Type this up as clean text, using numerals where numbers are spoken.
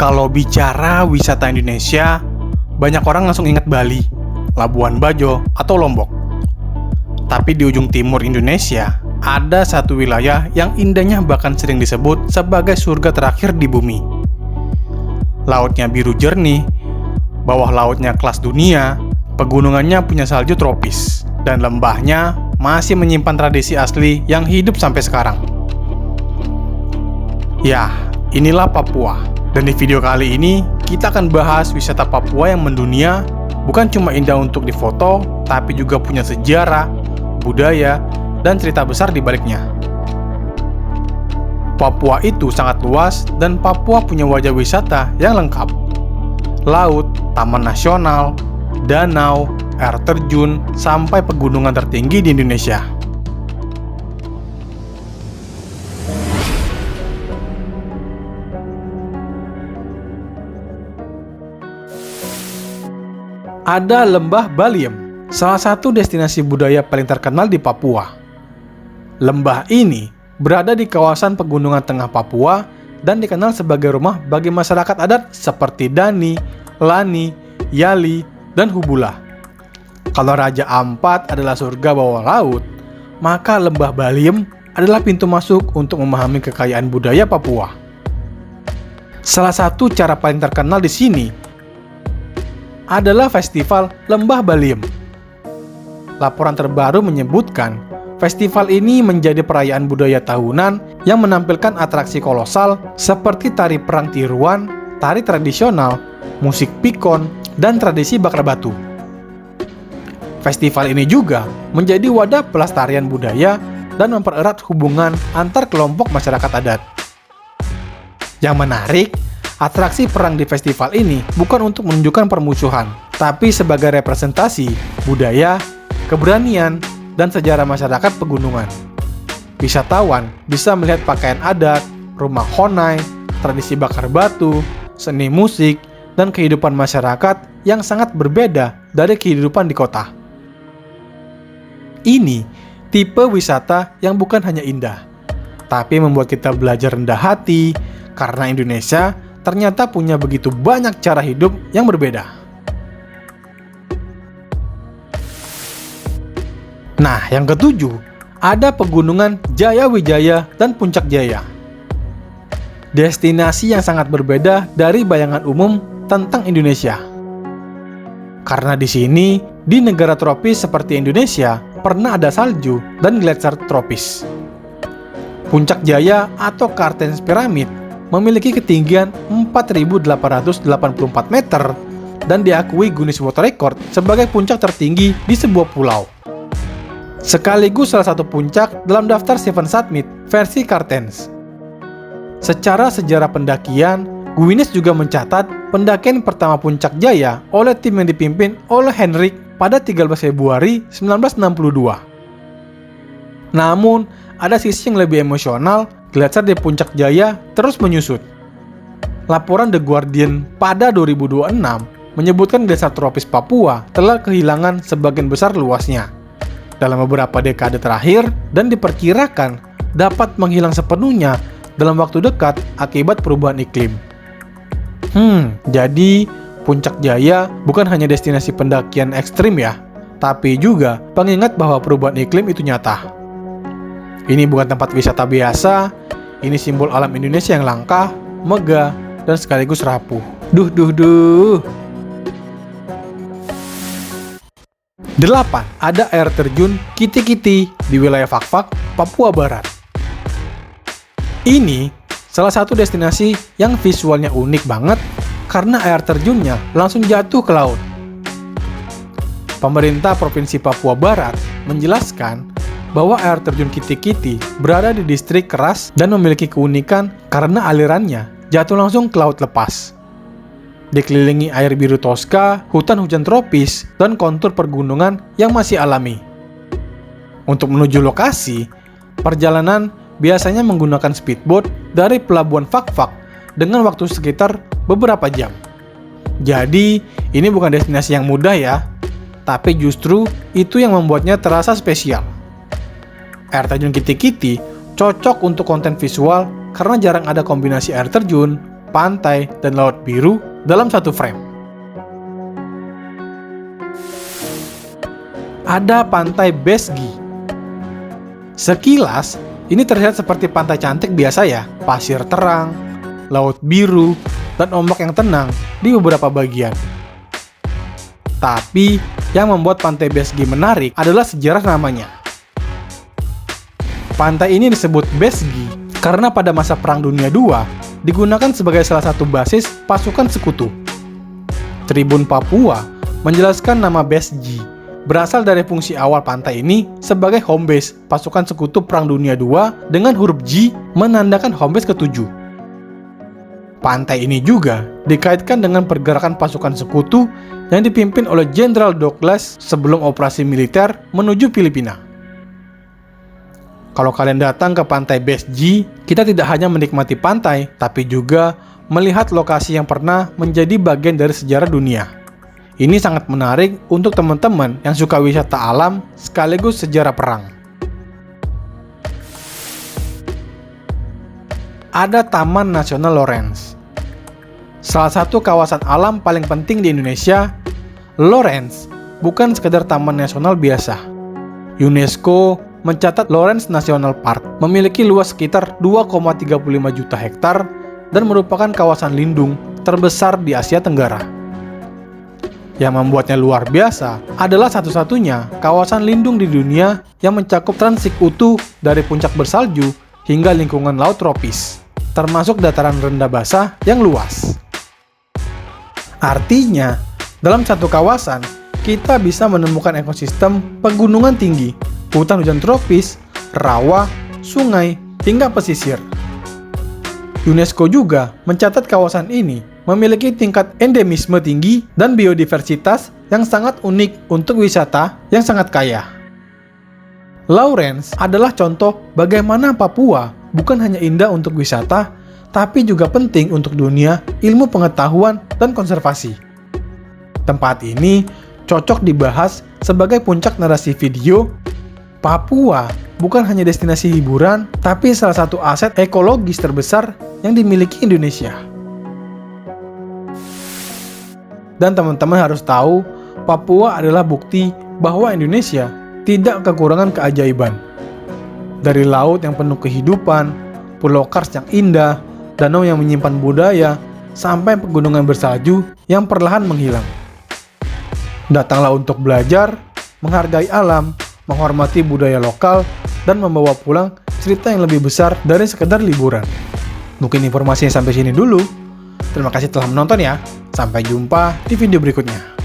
Kalau bicara wisata Indonesia, banyak orang langsung ingat Bali, Labuan Bajo, atau Lombok. Tapi di ujung timur Indonesia, ada satu wilayah yang indahnya bahkan sering disebut sebagai surga terakhir di bumi. Lautnya biru jernih, bawah lautnya kelas dunia, pegunungannya punya salju tropis, dan lembahnya masih menyimpan tradisi asli yang hidup sampai sekarang. Ya, inilah Papua. Dan di video kali ini, kita akan bahas wisata Papua yang mendunia, bukan cuma indah untuk difoto, tapi juga punya sejarah, budaya, dan cerita besar di baliknya. Papua itu sangat luas, dan Papua punya wajah wisata yang lengkap. Laut, taman nasional, danau, air terjun, sampai pegunungan tertinggi di Indonesia. Ada Lembah Baliem, salah satu destinasi budaya paling terkenal di Papua. Lembah ini berada di kawasan pegunungan tengah Papua dan dikenal sebagai rumah bagi masyarakat adat seperti Dani, Lani, Yali, dan Hubula. Kalau Raja Ampat adalah surga bawah laut, maka Lembah Baliem adalah pintu masuk untuk memahami kekayaan budaya Papua. Salah satu cara paling terkenal di sini adalah Festival Lembah Baliem. Laporan terbaru menyebutkan, festival ini menjadi perayaan budaya tahunan yang menampilkan atraksi kolosal seperti tari perang tiruan, tari tradisional, musik pikon, dan tradisi bakar batu. Festival ini juga menjadi wadah pelestarian budaya dan mempererat hubungan antar kelompok masyarakat adat. Yang menarik, atraksi perang di festival ini bukan untuk menunjukkan permusuhan, tapi sebagai representasi budaya, keberanian, dan sejarah masyarakat pegunungan. Wisatawan bisa melihat pakaian adat, rumah honai, tradisi bakar batu, seni musik, dan kehidupan masyarakat yang sangat berbeda dari kehidupan di kota. Ini tipe wisata yang bukan hanya indah, tapi membuat kita belajar rendah hati, karena Indonesia ternyata punya begitu banyak cara hidup yang berbeda. Nah, yang ketujuh, ada pegunungan Jaya Wijaya dan Puncak Jaya. Destinasi yang sangat berbeda dari bayangan umum tentang Indonesia. Karena di sini, di negara tropis seperti Indonesia, pernah ada salju dan gletser tropis. Puncak Jaya atau Kartens Pyramid memiliki ketinggian 4.884 meter dan diakui Guinness World Record sebagai puncak tertinggi di sebuah pulau. Sekaligus salah satu puncak dalam daftar Seven Summit versi Kartens. Secara sejarah pendakian, Guinness juga mencatat pendakian pertama Puncak Jaya oleh tim yang dipimpin oleh Henrik pada 13 Februari 1962. Namun, ada sisi yang lebih emosional. Gletser di Puncak Jaya terus menyusut. Laporan The Guardian pada 2026 menyebutkan gletser tropis Papua telah kehilangan sebagian besar luasnya dalam beberapa dekade terakhir dan diperkirakan dapat menghilang sepenuhnya dalam waktu dekat akibat perubahan iklim. Jadi Puncak Jaya bukan hanya destinasi pendakian ekstrim ya, tapi juga pengingat bahwa perubahan iklim itu nyata. Ini bukan tempat wisata biasa, ini simbol alam Indonesia yang langka, megah, dan sekaligus rapuh. Duh. 8. Ada air terjun Kiti-Kiti di wilayah Fakfak, Papua Barat. Ini salah satu destinasi yang visualnya unik banget karena air terjunnya langsung jatuh ke laut. Pemerintah Provinsi Papua Barat menjelaskan bahwa air terjun Kiti-Kiti berada di distrik Keras dan memiliki keunikan karena alirannya jatuh langsung ke laut lepas. Dikelilingi air biru toska, hutan hujan tropis, dan kontur pergunungan yang masih alami. Untuk menuju lokasi, perjalanan biasanya menggunakan speedboat dari pelabuhan Fakfak dengan waktu sekitar beberapa jam. Jadi, ini bukan destinasi yang mudah ya, tapi justru itu yang membuatnya terasa spesial. Air terjun Kiti-Kiti cocok untuk konten visual karena jarang ada kombinasi air terjun, pantai, dan laut biru dalam satu frame. Ada pantai Besgi. Sekilas, ini terlihat seperti pantai cantik biasa ya, pasir terang, laut biru, dan ombak yang tenang di beberapa bagian. Tapi, yang membuat pantai Besgi menarik adalah sejarah namanya. Pantai ini disebut Besgi karena pada masa Perang Dunia II digunakan sebagai salah satu basis pasukan sekutu. Tribun Papua menjelaskan nama Besgi berasal dari fungsi awal pantai ini sebagai home base pasukan sekutu Perang Dunia II dengan huruf G menandakan home base ke-7. Pantai ini juga dikaitkan dengan pergerakan pasukan sekutu yang dipimpin oleh Jenderal Douglas sebelum operasi militer menuju Filipina. Kalau kalian datang ke pantai Besgi, kita tidak hanya menikmati pantai, tapi juga melihat lokasi yang pernah menjadi bagian dari sejarah dunia. Ini sangat menarik untuk teman-teman yang suka wisata alam sekaligus sejarah perang. Ada Taman Nasional Lawrence. Salah satu kawasan alam paling penting di Indonesia, Lawrence bukan sekedar taman nasional biasa. UNESCO mencatat Lawrence National Park memiliki luas sekitar 2,35 juta hektar dan merupakan kawasan lindung terbesar di Asia Tenggara. Yang membuatnya luar biasa adalah satu-satunya kawasan lindung di dunia yang mencakup transik utuh dari puncak bersalju hingga lingkungan laut tropis, termasuk dataran rendah basah yang luas. Artinya, dalam satu kawasan, kita bisa menemukan ekosistem pegunungan tinggi, hutan hujan tropis, rawa, sungai, hingga pesisir. UNESCO juga mencatat kawasan ini memiliki tingkat endemisme tinggi dan biodiversitas yang sangat unik untuk wisata yang sangat kaya. Lawrence adalah contoh bagaimana Papua bukan hanya indah untuk wisata, tapi juga penting untuk dunia ilmu pengetahuan dan konservasi. Tempat ini cocok dibahas sebagai puncak narasi video. Papua bukan hanya destinasi hiburan, tapi salah satu aset ekologis terbesar yang dimiliki Indonesia. Dan teman-teman harus tahu, Papua adalah bukti bahwa Indonesia tidak kekurangan keajaiban. Dari laut yang penuh kehidupan, pulau kars yang indah, danau yang menyimpan budaya, sampai pegunungan bersalju yang perlahan menghilang. Datanglah untuk belajar, menghargai alam, menghormati budaya lokal, dan membawa pulang cerita yang lebih besar dari sekedar liburan. Mungkin informasinya sampai sini dulu. Terima kasih telah menonton ya. Sampai jumpa di video berikutnya.